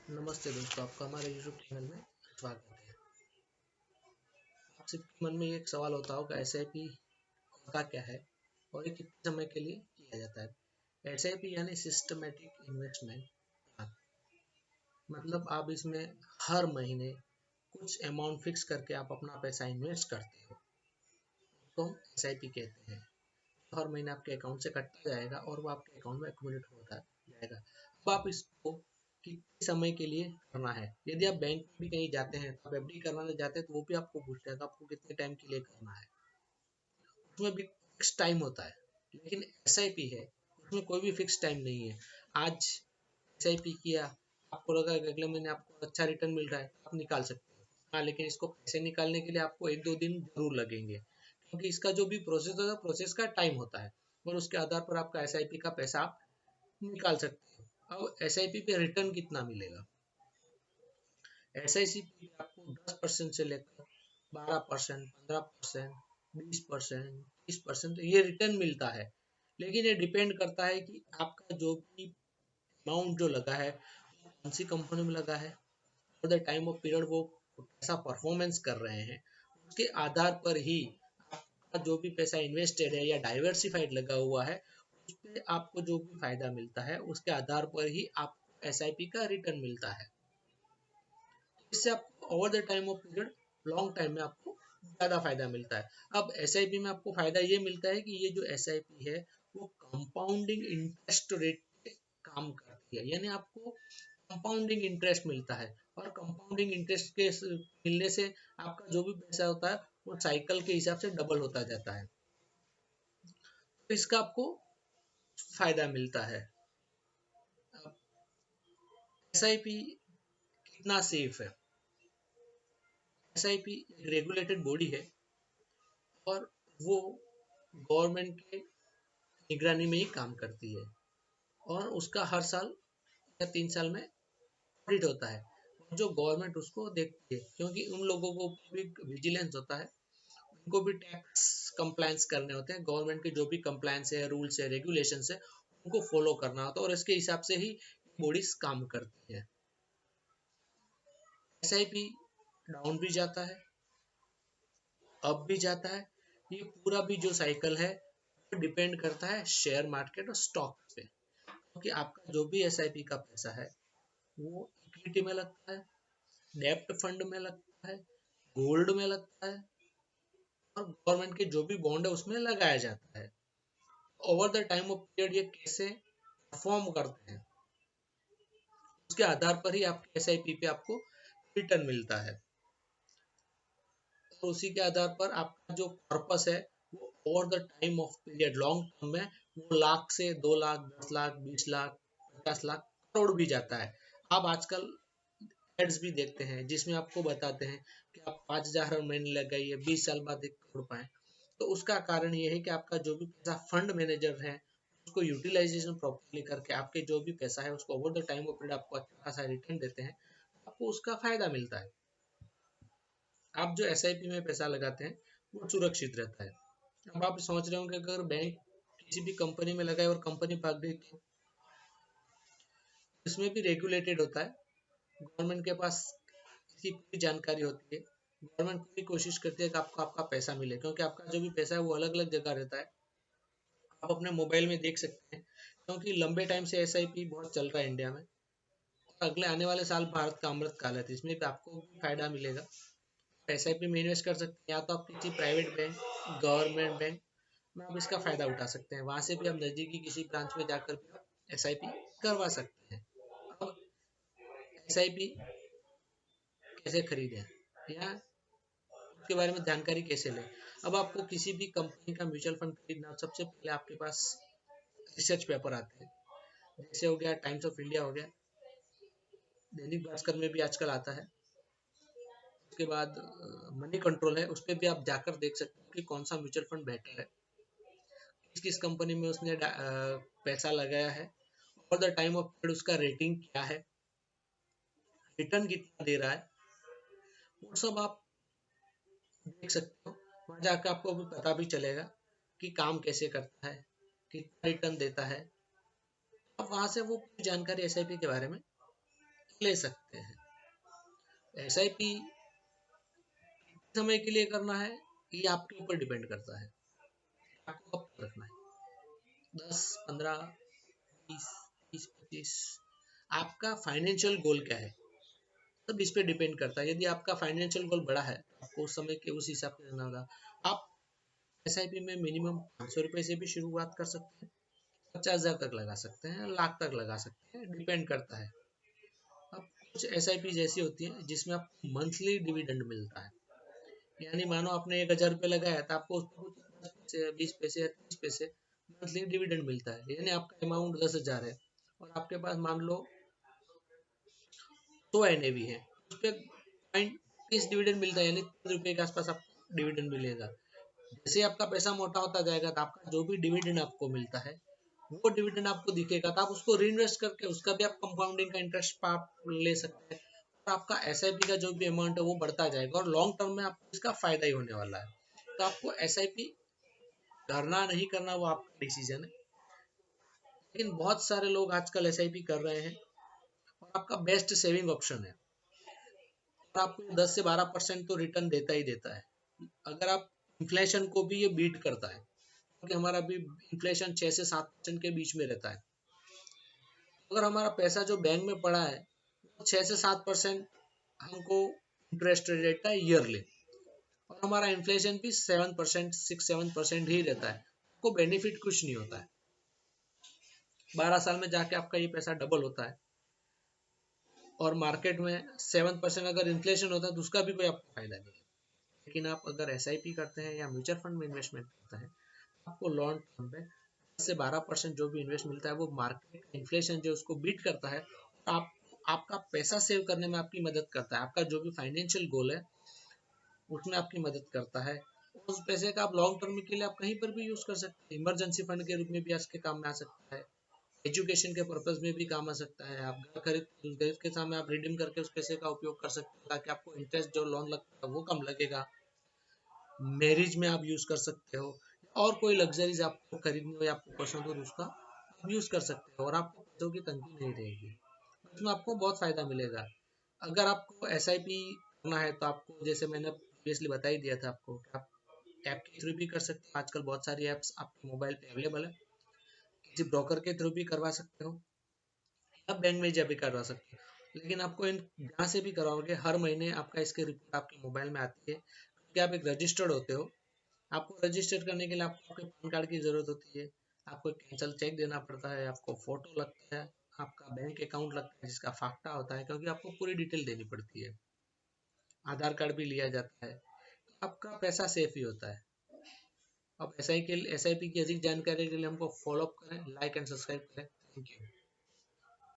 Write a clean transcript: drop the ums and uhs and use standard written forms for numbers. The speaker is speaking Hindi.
नमस्ते दोस्तों, आपका हमारे यूट्यूब चैनल में स्वागत है। आप सबके मन में एक सवाल होता होगा, एसआईपी होता क्या है और ये कितने समय के लिए किया जाता है। एसआईपी यानी सिस्टमेटिक इन्वेस्टमेंट प्लान, मतलब आप इसमें हर महीने कुछ अमाउंट फिक्स करके आप अपना पैसा इन्वेस्ट करते हो, तो हम एसआईपी कहते हैं। हर महीने आपके अकाउंट से कटता जाएगा और वो आपके अकाउंट में एक्यूमुलेट होता जाएगा। अब आप इसको कितने समय के लिए करना है। यदि आप बैंक में भी कहीं जाते हैं तो आप एफडी करवाने जाते हैं तो वो भी आपको पूछते हैं कि आपको कितने टाइम के लिए करना है। उसमें भी फिक्स टाइम होता है, लेकिन एसआईपी है उसमें कोई भी फिक्स टाइम नहीं है। आज एसआईपी किया, आपको लगा कि अगले महीने आपको अच्छा रिटर्न मिल रहा है, आप निकाल सकते हो। हाँ, लेकिन इसको पैसे निकालने के लिए आपको 1-2 दिन जरूर लगेंगे, क्योंकि इसका जो भी प्रोसेस होता है, प्रोसेस का टाइम होता है और उसके आधार पर आपका एसआईपी का पैसा आप निकाल सकते हो। अब एसआईपी पे रिटर्न कितना मिलेगा। एसआईपी पे आपको 10% से लेकर 12%, 15%, 20%, 30% ये रिटर्न मिलता है। लेकिन ये डिपेंड करता है कि आपका जो भी अमाउंट जो लगा है कौन सी कंपनी में लगा है, for the time of period वो कैसा परफॉर्मेंस कर रहे हैं, उसके आधार पर ही आपका जो भी पैसा इन्वेस्टेड है या डाइवर्सिफाइड लगा हुआ है, उस पे आपको जो भी फायदा मिलता है उसके आधार पर ही आपको एसआईपी का रिटर्न मिलता है। इससे आपको over the time of period, long time में आपको ज़्यादा फायदा मिलता है। अब एसआईपी में आपको फायदा ये मिलता है कि ये जो एसआईपी है वो कंपाउंडिंग इंटरेस्ट रेट पे काम करती है, यानी आपको कंपाउंडिंग इंटरेस्ट मिलता है और कंपाउंडिंग इंटरेस्ट के मिलने से आपका जो भी पैसा होता है वो साइकिल के हिसाब से डबल होता जाता है, तो इसका आपको फायदा मिलता है। एसआईपी कितना सेफ है। एसआईपी एक रेगुलेटेड बॉडी है और वो गवर्नमेंट के निगरानी में ही काम करती है और उसका हर साल या 3 साल में ऑडिट होता है और जो गवर्नमेंट उसको देखती है, क्योंकि उन लोगों को भी विजिलेंस होता है, उनको भी टैक्स कंप्लायंस करने होते हैं। गवर्नमेंट के जो भी कंप्लायंस है, रूल्स है, रेगुलेशंस है, उनको फॉलो करना होता है और इसके हिसाब से ही बॉडीज काम करती है। एसआईपी डाउन भी जाता है, अप भी जाता है। ये पूरा भी जो साइकिल है वो डिपेंड करता है शेयर मार्केट और स्टॉक पे, क्योंकि आपका जो भी एसआईपी का पैसा है वो इक्विटी में लगता है, डेप्ट फंड में लगता है, गोल्ड में लगता है और गवर्नमेंट के जो भी बॉन्ड है उसमें लगाया जाता है। Over the time of period ये कैसे परफॉर्म करते हैं उसके आधार पर ही आपके एसआईपी पे आपको रिटर्न मिलता है और उसी के आधार पर आपका जो पर्पस है वो over the time of period long term में वो लाख से 2 लाख, 10 लाख, 20 लाख, 50 लाख, करोड़ भी जाता है। आप आजकल एड्स भी देखते हैं जिसमें आपको बताते हैं कि आप 5,000 महीने लगाइए, 20 साल बाद 1 करोड़ पाए। तो उसका कारण ये है कि आपका जो भी पैसा फंड मैनेजर है उसको यूटिलाइजेशन प्रॉपर्ली करके आपके जो भी पैसा है उसको over the time of period आपको अच्छा खासा रिटर्न देते हैं, आपको उसका फायदा मिलता है। आप जो एसआईपी में पैसा लगाते हैं वो सुरक्षित रहता है। अब आप सोच रहे होंगे अगर बैंक किसी भी कंपनी में लगाए और कंपनी भाग गई तो इसमें भी रेगुलेटेड होता है, गवर्नमेंट के पास इसकी पूरी जानकारी होती है। गवर्नमेंट पूरी कोशिश करती है कि आपको आपका पैसा मिले, क्योंकि आपका जो भी पैसा है वो अलग अलग जगह रहता है। आप अपने मोबाइल में देख सकते हैं, क्योंकि लंबे टाइम से एसआईपी बहुत चल रहा है इंडिया में और अगले आने वाले साल भारत का अमृत काल है, तो इसमें भी आपको भी फायदा मिलेगा। एसआईपी में इन्वेस्ट कर सकते हैं, या तो आप किसी प्राइवेट बैंक, गवर्नमेंट बैंक में आप इसका फायदा उठा सकते हैं। वहां से भी आप नजदीकी किसी ब्रांच में जाकर भी आप एसआईपी करवा सकते हैं। अब एसआईपी कैसे खरीदें या उसके बारे में जानकारी कैसे लें। अब आपको किसी भी कंपनी का म्यूचुअल फंड खरीदना, सबसे पहले आपके पास रिसर्च पेपर आते हैं, जैसे हो गया टाइम्स ऑफ इंडिया, हो गया दैनिक भास्कर में भी आजकल आता है। उसके बाद मनी कंट्रोल है, उस पर भी आप जाकर देख सकते हो कि कौन सा म्यूचुअल फंड बेटर है, किस किस कंपनी में उसने पैसा लगाया है और द टाइम ऑफ पीरियड उसका रेटिंग क्या है, रिटर्न कितना दे रहा है, वो सब आप देख सकते हो। वहां जाकर आपको भी पता भी चलेगा कि काम कैसे करता है, कितना रिटर्न देता है। आप वहां से वो पूरी जानकारी एसआईपी के बारे में ले सकते हैं। SIP समय के लिए करना है ये आपके ऊपर डिपेंड करता है, आपको कब रखना है, 10, 15, 20, 30, 25, आपका फाइनेंशियल गोल क्या है, सब इस पे डिपेंड करता है। यदि आपका फाइनेंशियल गोल बड़ा है तो आपको उस समय के उस हिसाब से करना होगा। आप SIP में मिनिमम 500 रुपये से भी शुरुआत कर सकते हैं, 50,000 तक लगा सकते हैं, लाख तक लगा सकते हैं, डिपेंड करता है। अब कुछ SIP जैसी होती है जिसमें आपको मंथली डिविडेंड मिलता है, यानी मानो आपने 1,000 रुपये लगाया तो आपको उसमें कुछ 10 पैसे, 20 पैसे या 30 पैसे मंथली डिविडेंड मिलता है। यानी आपका अमाउंट 10,000 है और आपके पास मान लो 100 NAV है, उस पर 0.30 डिविडेंड मिलता है, यानी 3 रुपये के आसपास आपको डिविडेंड मिलेगा। जैसे आपका पैसा मोटा होता जाएगा तो आपका जो भी डिविडेंड आपको मिलता है वो डिविडेंड आपको दिखेगा, तो आप उसको रीइन्वेस्ट करके उसका भी आप कंपाउंडिंग का इंटरेस्ट आप ले सकते हैं और आपका SIP का जो भी अमाउंट है वो बढ़ता जाएगा और लॉन्ग टर्म में आपको इसका फायदा ही होने वाला है। तो आपको SIP करना नहीं करना वो आपका डिसीजन है, लेकिन बहुत सारे लोग आजकल SIP कर रहे हैं और आपका बेस्ट सेविंग ऑप्शन है और आपको 10 से 12% तो रिटर्न देता ही देता है। अगर आप इन्फ्लेशन को भी ये बीट करता है, क्योंकि हमारा भी इन्फ्लेशन 6 से 7% के बीच में रहता है। अगर हमारा पैसा जो बैंक में पड़ा है वो 6 से 7% हमको इंटरेस्ट रहता है ईयरली, और हमारा इन्फ्लेशन भी 7%, 6-7% ही रहता है, आपको बेनिफिट कुछ नहीं होता है। 12 साल में जाके आपका ये पैसा डबल होता है और मार्केट में 7% अगर इन्फ्लेशन होता है तो उसका भी कोई आपको फायदा नहीं है। लेकिन आप अगर SIP करते हैं या म्यूचुअल फंड में इन्वेस्टमेंट करते हैं, आपको लॉन्ग टर्म पे 10 से 12% जो भी इन्वेस्ट मिलता है वो मार्केट इन्फ्लेशन जो उसको बीट करता है, आप आपका पैसा सेव करने में आपकी मदद करता है, आपका जो भी फाइनेंशियल गोल है उसमें आपकी मदद करता है। उस पैसे का आप लॉन्ग टर्म के लिए आप कहीं पर भी यूज कर सकते हैं, इमरजेंसी फंड के रूप में भी आज के काम में आ सकता है, एजुकेशन के पर्पज में भी काम आ सकता है। आप घर खरीद उस घर के सामने आप रिडीम करके उस पैसे का उपयोग कर सकते हैं ताकि आपको इंटरेस्ट जो लोन लगता है वो कम लगेगा। मैरिज में आप यूज कर सकते हो और कोई लग्जरीज आपको खरीदनी हो या आपको पसंद हो उसका आप यूज कर सकते हो और आपको पैसों की तंगी नहीं रहेगी, उसमें आपको बहुत फायदा मिलेगा। अगर आपको SIP करना है तो आपको जैसे मैंने प्रीवियसली बता ही दिया था आपको, आप ऐप के थ्रू भी कर सकते हो, आजकल बहुत सारी ऐप्स आपके मोबाइल पे अवेलेबल है, किसी ब्रोकर के थ्रू भी करवा सकते हो, आप बैंक में जब भी करवा सकते हो। लेकिन आपको इन जहाँ से भी करवाओगे हर महीने आपका इसकी रिपोर्ट आपके मोबाइल में आती है, क्योंकि आप एक रजिस्टर्ड होते हो। आपको रजिस्टर करने के लिए आपको आपके पैन कार्ड की जरूरत होती है, आपको कैंसल चेक देना पड़ता है, आपको फोटो लगता है, आपका बैंक अकाउंट लगता है जिसका फाक्टा होता है, क्योंकि आपको पूरी डिटेल देनी पड़ती है, आधार कार्ड भी लिया जाता है, आपका पैसा सेफ ही होता है। अब SIP की अधिक जानकारी के लिए हमको फॉलो अप करें, लाइक एंड सब्सक्राइब करें। Thank you.